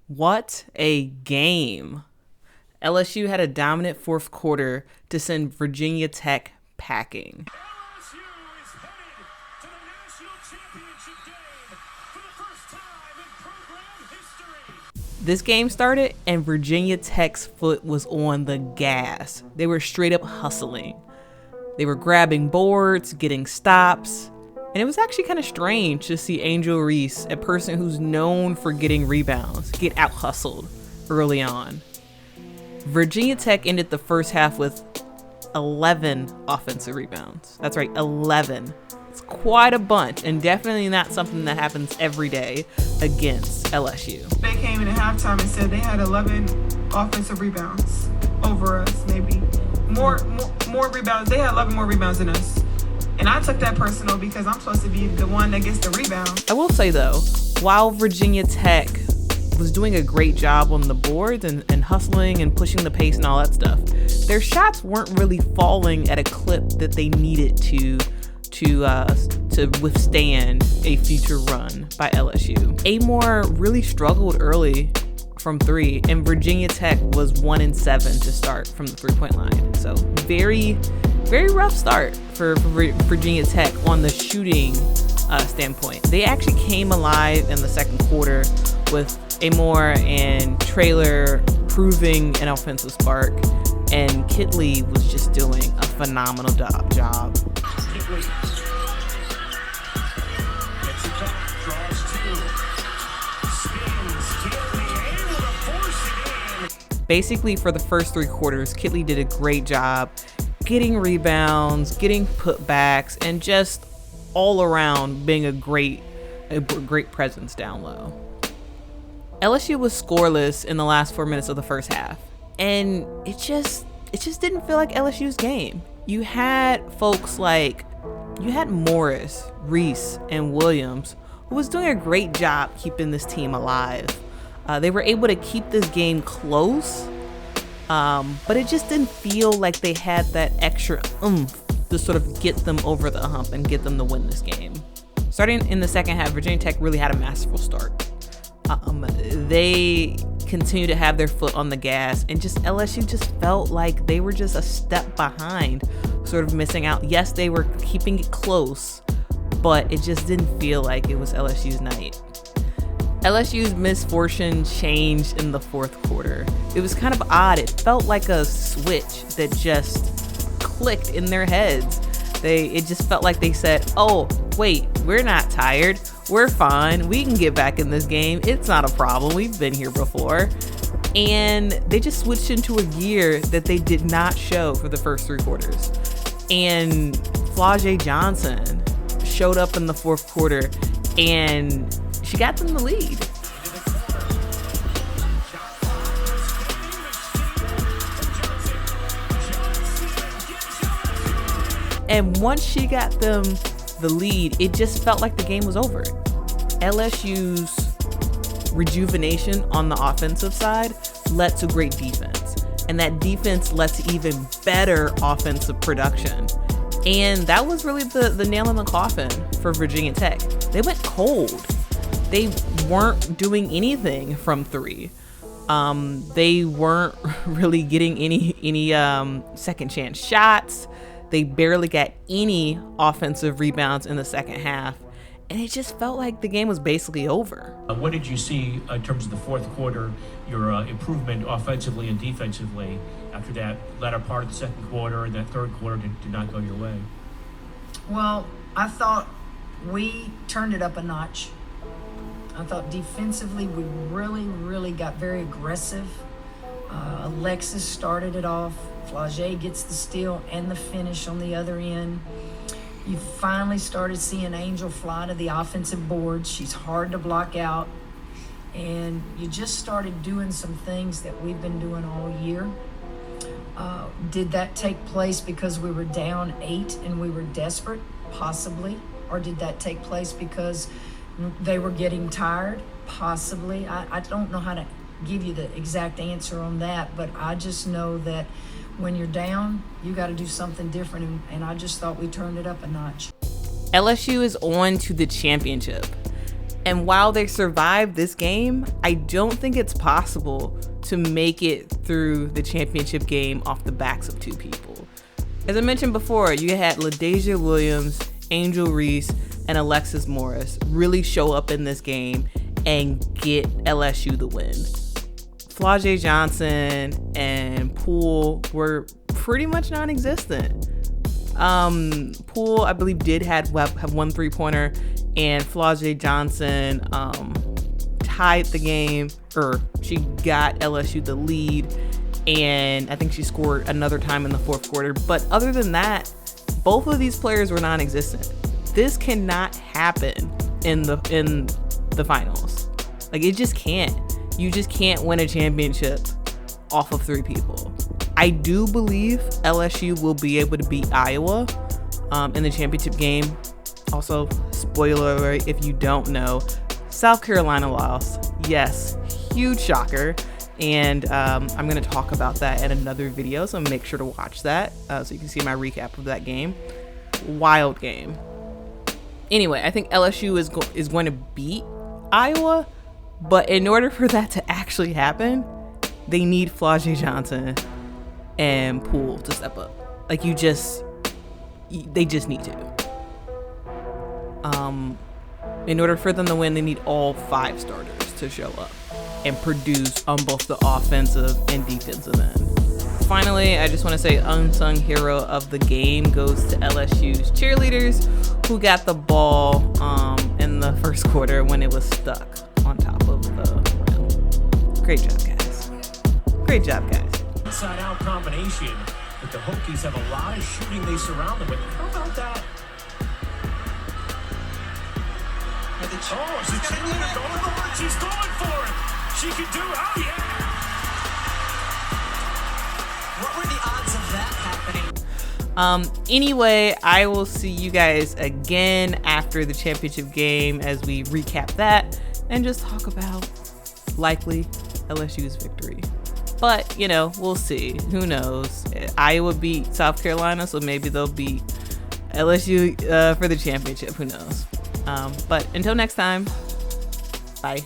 What a game. LSU had a dominant fourth quarter to send Virginia Tech packing. LSU is headed to the national championship game for the first time in program history. This game started and Virginia Tech's foot was on the gas. They were straight up hustling. They were grabbing boards, getting stops, and it was actually kind of strange to see Angel Reese, a person who's known for getting rebounds, get out hustled early on. Virginia Tech ended the first half with 11 offensive rebounds. That's right, 11. It's quite a bunch, and definitely not something that happens every day against LSU. They came in at halftime and said they had 11 offensive rebounds over us, maybe. More rebounds. They had 11 more rebounds than us. And I took that personal because I'm supposed to be the one that gets the rebound. I will say, though, while Virginia Tech was doing a great job on the boards and hustling and pushing the pace and all that stuff, their shots weren't really falling at a clip that they needed to withstand a future run by LSU. Amoore really struggled early from three, and Virginia Tech was 1-7 to start from the three-point line. So very, very rough start for Virginia Tech on the shooting standpoint. They actually came alive in the second quarter with Ammore and Traylor proving an offensive spark, and Kitley was just doing a phenomenal job. Kitley gets it back, draws two, spins, Kitley able to force it in. Basically, for the first three quarters, Kitley did a great job getting rebounds, getting putbacks, and just all around being a great presence down low. LSU was scoreless in the last 4 minutes of the first half, and it just didn't feel like LSU's game. You had Morris, Reese, and Williams, who was doing a great job keeping this team alive. They were able to keep this game close, but it just didn't feel like they had that extra oomph to sort of get them over the hump and get them to win this game. Starting in the second half, Virginia Tech really had a masterful start. They continue to have their foot on the gas, and just LSU just felt like they were just a step behind, sort of missing out. Yes, they were keeping it close, but it just didn't feel like it was LSU's night. LSU's misfortune changed in the fourth quarter. It was kind of odd. It felt like a switch that just clicked in their heads. It just felt like they said, oh, wait, we're not tired. We're fine. We can get back in this game. It's not a problem. We've been here before. And they just switched into a gear that they did not show for the first three quarters. And Flau'jae Johnson showed up in the fourth quarter, and she got them the lead. And once she got them the lead, it just felt like the game was over. LSU's rejuvenation on the offensive side led to great defense, and that defense led to even better offensive production. And that was really the nail in the coffin for Virginia Tech. They went cold. They weren't doing anything from three. They weren't really getting any second chance shots. They barely got any offensive rebounds in the second half, and it just felt like the game was basically over. What did you see in terms of the fourth quarter, your improvement offensively and defensively after that latter part of the second quarter, and that third quarter did not go your way? Well, I thought we turned it up a notch. I thought defensively we really got very aggressive. Alexis started it off. Flau'jae gets the steal and the finish on the other end. You finally started seeing Angel fly to the offensive board. She's hard to block out. And you just started doing some things that we've been doing all year. Did that take place because we were down 8 and we were desperate? Possibly. Or did that take place because they were getting tired? Possibly. I don't know how to give you the exact answer on that, but I just know that when you're down, you got to do something different, and I just thought we turned it up a notch. LSU is on to the championship. And while they survived this game, I don't think it's possible to make it through the championship game off the backs of 2 people. As I mentioned before, you had LaDasia Williams, Angel Reese, and Alexis Morris really show up in this game and get LSU the win. Flau'jae Johnson and Poole were pretty much non-existent. Poole, I believe, did have 1 3-pointer, and Flau'jae Johnson tied the game, or she got LSU the lead, and I think she scored another time in the 4th quarter. But other than that, both of these players were non-existent. This cannot happen in the finals. Like, it just can't. You just can't win a championship off of 3 people. I do believe LSU will be able to beat Iowa in the championship game. Also, spoiler alert, if you don't know, South Carolina lost. Yes, huge shocker. And I'm going to talk about that in another video, so make sure to watch that so you can see my recap of that game. Wild game. Anyway, I think LSU is going to beat Iowa, but in order for that to actually happen, they need Flau'jae Johnson and Poole to step up. Like, they just need to. In order for them to win, they need all 5 starters to show up and produce on both the offensive and defensive end. Finally, I just want to say unsung hero of the game goes to LSU's cheerleaders, who got the ball in the 1st quarter when it was stuck on top of the rim. Great job, guys. Great job, guys. Inside out combination, but the Hokies have a lot of shooting they surround them with. How about that? Oh, she's going for it. She's going for it. She can do it. Oh, yeah. What were the odds of that happening? Anyway, I will see you guys again after the championship game as we recap that and just talk about likely LSU's victory. But, we'll see. Who knows? Iowa beat South Carolina, so maybe they'll beat LSU for the championship. Who knows? But until next time, bye.